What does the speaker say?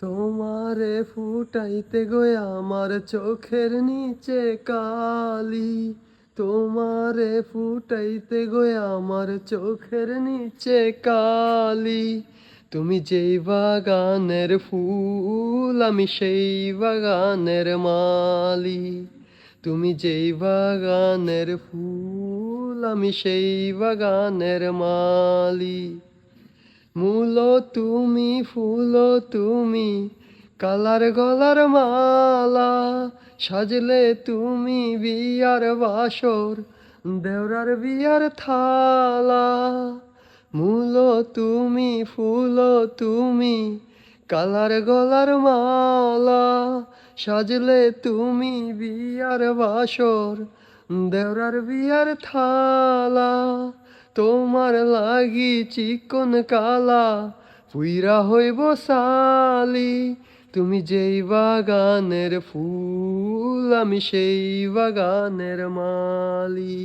তোমারে ফুটাইতে গো আমার চোখের নিচে কালি, তোমারে ফুটাইতে গো আমার চোখের নিচে কালি। তুমি যেই বাগানের ফুল আমি সেই বাগানের মালি, তুমি যেই বাগানের ফুল আমি সেই বাগানের মালি। মূল তুমি ফুল তুমি কালার গলার মালা, সাজলে তুমি বিয়ার বাসর দেওরার বিয়ার থালা। মূল তুমি ফুল তুমি কালার গলার মালা, সাজলে তুমি বিয়ার বাসর দেওরার বিয়ার থালা। তোমার লাগি চিকন কালা পুইরা হইব সালি, তুমি যেই বাগানের ফুল আমি সেই বাগানের মালি।